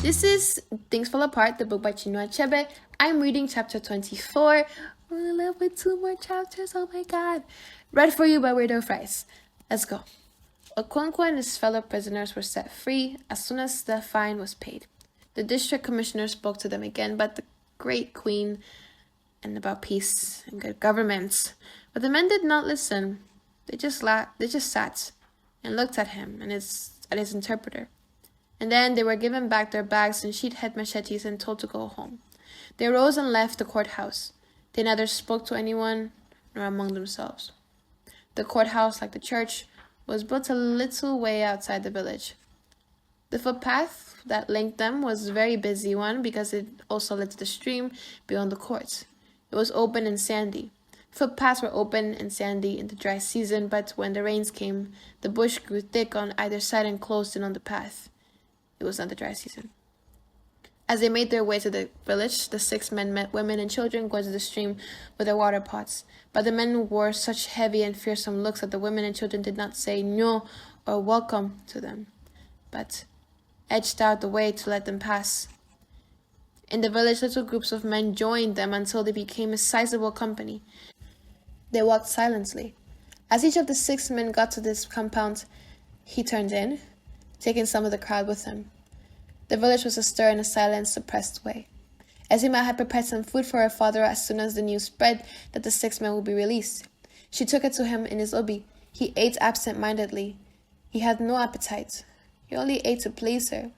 This is Things Fall Apart, the book by Chinua Achebe. I'm reading chapter 24. We're left with 2 more chapters, oh my god. Read for you by Weirdo Fries. Let's go. Okonkwo and his fellow prisoners were set free as soon as the fine was paid. The district commissioner spoke to them again about the great queen and about peace and good government. But the men did not listen. They just sat and looked at him and at his interpreter. And then they were given back their bags and sheet-head machetes and told to go home. They rose and left the courthouse. They neither spoke to anyone nor among themselves. The courthouse, like the church, was built a little way outside the village. The footpath that linked them was a very busy one because it also led to the stream beyond the courts. It was open and sandy. Footpaths were open and sandy in the dry season, but when the rains came, the bush grew thick on either side and closed in on the path. It was not the dry season. As they made their way to the village, the 6 men met women and children going to the stream with their water pots. But the men wore such heavy and fearsome looks that the women and children did not say no or welcome to them, but edged out the way to let them pass. In the village, little groups of men joined them until they became a sizable company. They walked silently. As each of the 6 men got to this compound, he turned in, taking some of the crowd with him. The village was astir in a silent, suppressed way. Ezima had prepared some food for her father as soon as the news spread that the 6 men would be released. She took it to him in his obi. He ate absent-mindedly. He had no appetite. He only ate to please her.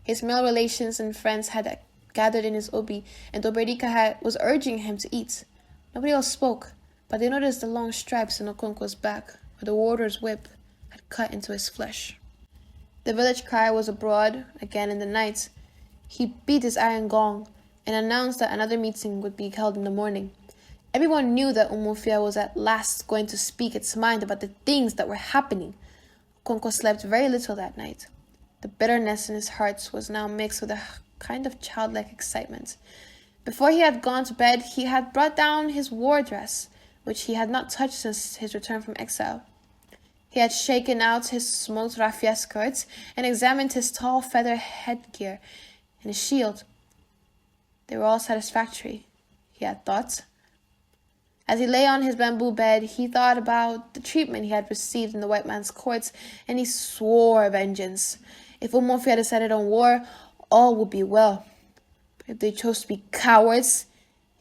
His male relations and friends had gathered in his obi, and Oberika was urging him to eat. Nobody else spoke, but they noticed the long stripes on Okonkwo's back, where the warder's whip had cut into his flesh. The village crier was abroad again in the night. He beat his iron gong and announced that another meeting would be held in the morning. Everyone knew that Umofia was at last going to speak its mind about the things that were happening. Okonkwo slept very little that night. The bitterness in his heart was now mixed with a kind of childlike excitement. Before he had gone to bed, he had brought down his war dress, which he had not touched since his return from exile. He had shaken out his smoked raffia skirts and examined his tall feather headgear and his shield. They were all satisfactory, he had thought. As he lay on his bamboo bed, he thought about the treatment he had received in the white man's courts, and he swore vengeance. If Umofia decided on war, all would be well. But if they chose to be cowards,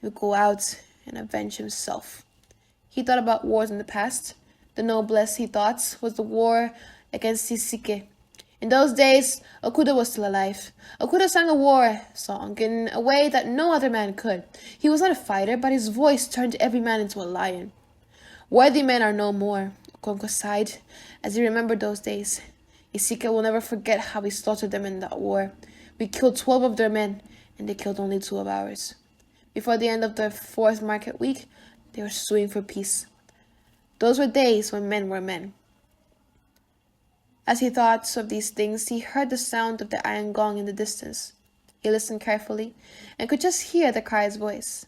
he would go out and avenge himself. He thought about wars in the past. The noblest, he thought, was the war against Sisike. In those days, Okuda was still alive. Okuda sang a war song in a way that no other man could. He was not a fighter, but his voice turned every man into a lion. Worthy men are no more, Okonkwo sighed, as he remembered those days. Isike will never forget how we slaughtered them in that war. We killed 12 of their men, and they killed only 2 of ours. Before the end of the 4th market week, they were suing for peace. Those were days when men were men. As he thought of these things, he heard the sound of the iron gong in the distance. He listened carefully and could just hear the crier's voice,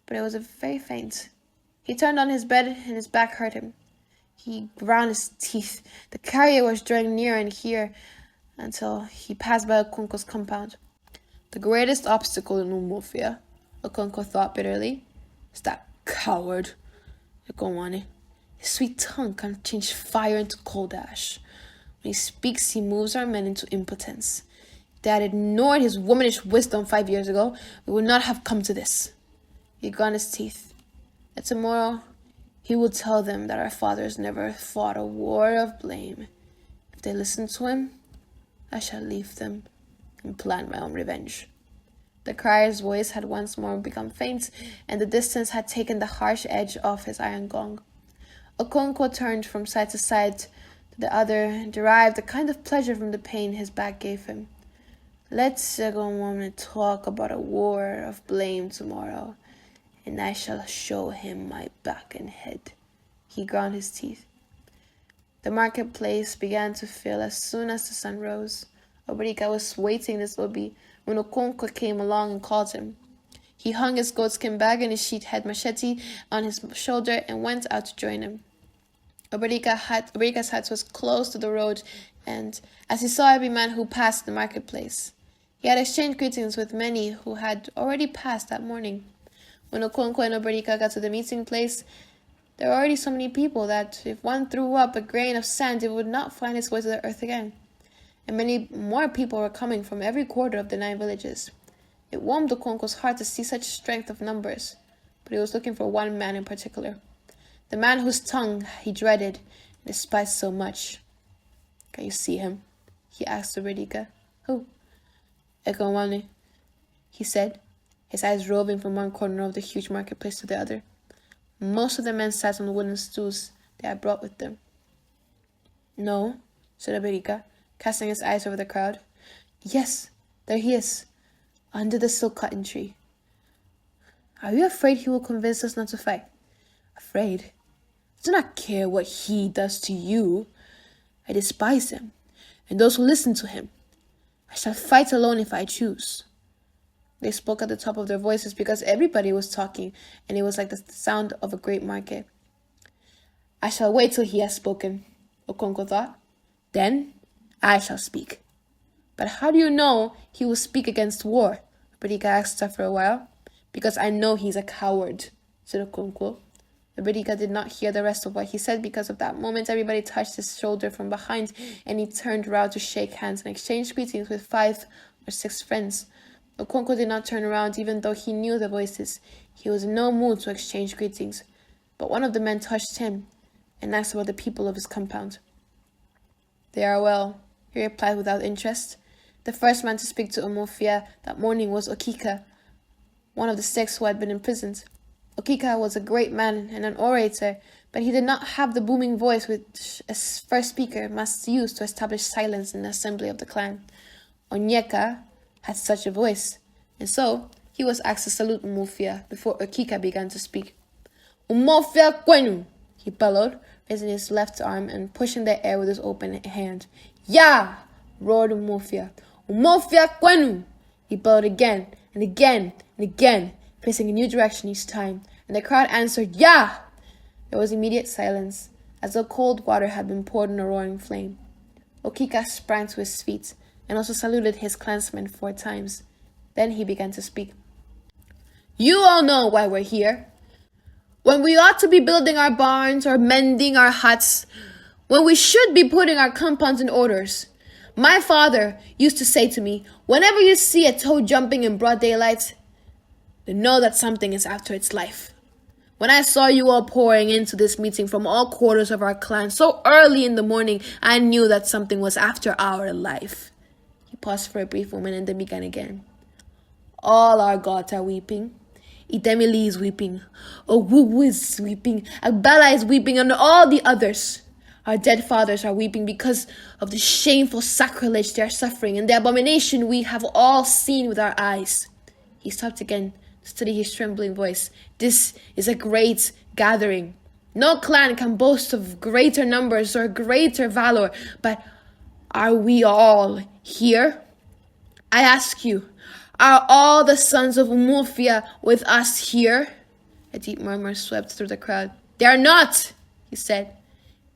but it was very faint. He turned on his bed and his back hurt him. He ground his teeth. The carrier was drawing near and here until he passed by Okonkwo's compound. The greatest obstacle in Umofia, Okonkwo thought bitterly, is that coward, Ekonwane. His sweet tongue can change fire into cold ash. When he speaks, he moves our men into impotence. If they had ignored his womanish wisdom 5 years ago, we would not have come to this. He ground his teeth. And tomorrow, he will tell them that our fathers never fought a war of blame. If they listen to him, I shall leave them and plan my own revenge. The crier's voice had once more become faint, and the distance had taken the harsh edge off his iron gong. Okonkwo turned from side to side to the other and derived a kind of pleasure from the pain his back gave him. Let's go on and talk about a war of blame tomorrow, and I shall show him my back and head. He ground his teeth. The marketplace began to fill as soon as the sun rose. Oberika was waiting in his obi when Okonkwo came along and called him. He hung his goatskin bag and his sheet-head machete on his shoulder and went out to join him. Oberika's hut was close to the road, and as he saw every man who passed the marketplace, He had exchanged greetings with many who had already passed that morning. When Okonkwo and Oberika got to the meeting place, there were already so many people that if one threw up a grain of sand, it would not find its way to the earth again. And many more people were coming from every quarter of the 9 villages. It warmed Okonkwo's heart to see such strength of numbers, but he was looking for one man in particular. The man whose tongue he dreaded and despised so much. "Can you see him?" he asked Oberika. "Who?" "Ekonwani," he said, his eyes roving from one corner of the huge marketplace to the other. Most of the men sat on the wooden stools they had brought with them. "No," said Oberika, casting his eyes over the crowd. "Yes, there he is, under the silk cotton tree." "Are you afraid he will convince us not to fight?" "Afraid? I do not care what he does to you. I despise him, and those who listen to him. I shall fight alone if I choose." They spoke at the top of their voices because everybody was talking, and it was like the sound of a great market. "I shall wait till he has spoken," Okonkwo thought. "Then I shall speak." "But how do you know he will speak against war?" Oberika asked after a while. "Because I know he's a coward," said Okonkwo. Oberika did not hear the rest of what he said because of that moment everybody touched his shoulder from behind, and he turned round to shake hands and exchange greetings with 5 or 6 friends. Okonkwo did not turn around even though he knew the voices. He was in no mood to exchange greetings. But one of the men touched him and asked about the people of his compound. "They are well," he replied without interest. The first man to speak to Umofia that morning was Okika, one of the 6 who had been imprisoned. Okika was a great man and an orator, but he did not have the booming voice which a first speaker must use to establish silence in the assembly of the clan. Onyeka had such a voice, and so he was asked to salute Umofia before Okika began to speak. "Umofia kwenu," he bellowed, raising his left arm and pushing the air with his open hand. "Ya!" roared Umofia. "Umofia kwenu!" He bellowed again and again and again, facing a new direction each time, and the crowd answered, "Ya!" There was immediate silence, as though cold water had been poured on a roaring flame. Okika sprang to his feet and also saluted his clansmen 4 times. Then he began to speak. "You all know why we're here. When we ought to be building our barns or mending our huts, when we should be putting our compounds in orders. My father used to say to me, whenever you see a toad jumping in broad daylight, then know that something is after its life. When I saw you all pouring into this meeting from all quarters of our clan so early in the morning, I knew that something was after our life." He paused for a brief moment and then began again. "All our gods are weeping. Idemili is weeping. Owuwu is weeping. Agbala is weeping, and all the others. Our dead fathers are weeping because of the shameful sacrilege they are suffering and the abomination we have all seen with our eyes." He stopped again to steady his trembling voice. "This is a great gathering. No clan can boast of greater numbers or greater valor, but are we all here? I ask you, are all the sons of Umofia with us here?" A deep murmur swept through the crowd. "They are not," he said.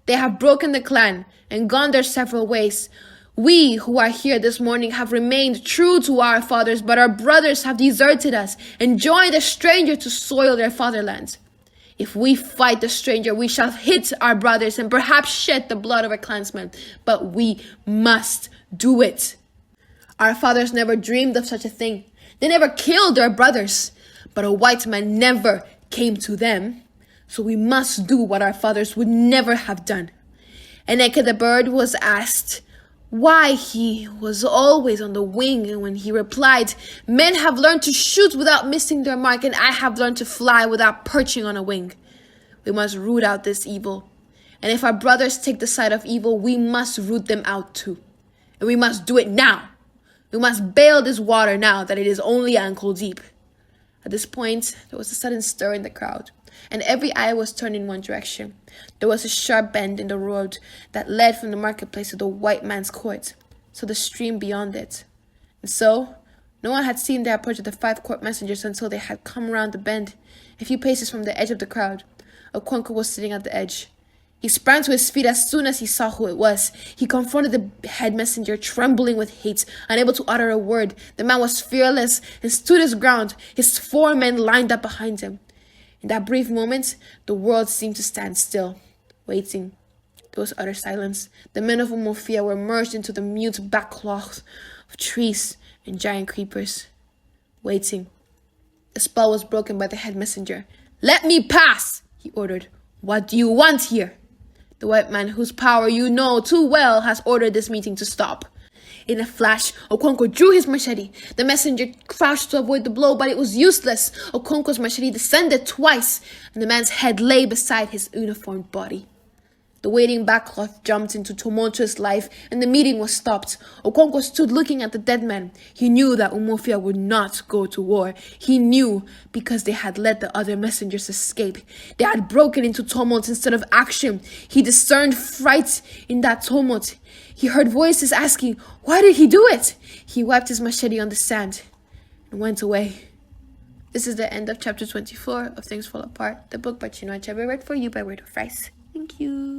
"They have broken the clan and gone their several ways. We who are here this morning have remained true to our fathers, but our brothers have deserted us and joined a stranger to soil their fatherland. If we fight the stranger, we shall hit our brothers and perhaps shed the blood of our clansmen, but we must do it. Our fathers never dreamed of such a thing. They never killed their brothers, but a white man never came to them. So we must do what our fathers would never have done." And Eke the bird was asked why he was always on the wing, and when he replied, "Men have learned to shoot without missing their mark, and I have learned to fly without perching on a wing. We must root out this evil. And if our brothers take the side of evil, we must root them out too. And we must do it now. We must bail this water now that it is only ankle deep." At this point, there was a sudden stir in the crowd, and every eye was turned in one direction. There was a sharp bend in the road that led from the marketplace to the white man's court, to the stream beyond it. And so, no one had seen the approach of the 5 court messengers until they had come round the bend, a few paces from the edge of the crowd. Okonkwo was sitting at the edge. He sprang to his feet as soon as he saw who it was. He confronted the head messenger, trembling with hate, unable to utter a word. The man was fearless and stood his ground, his 4 men lined up behind him. In that brief moment, the world seemed to stand still, waiting. There was utter silence. The men of Umofia were merged into the mute backcloth of trees and giant creepers, waiting. The spell was broken by the head messenger. "Let me pass," he ordered. "What do you want here?" The white man, whose power you know too well, has ordered this meeting to stop. In a flash, Okonkwo drew his machete. The messenger crouched to avoid the blow, but it was useless. Okonkwo's machete descended twice, and the man's head lay beside his uniformed body. The waiting backcloth jumped into tumultuous life, and the meeting was stopped. Okonkwo stood looking at the dead man. He knew that Umofia would not go to war. He knew because they had let the other messengers escape. They had broken into tumult instead of action. He discerned fright in that tumult. He heard voices asking, why did he do it? He wiped his machete on the sand and went away. This is the end of chapter 24 of Things Fall Apart, the book by Chinua Achebe, read for you by Weirdo. Thank you.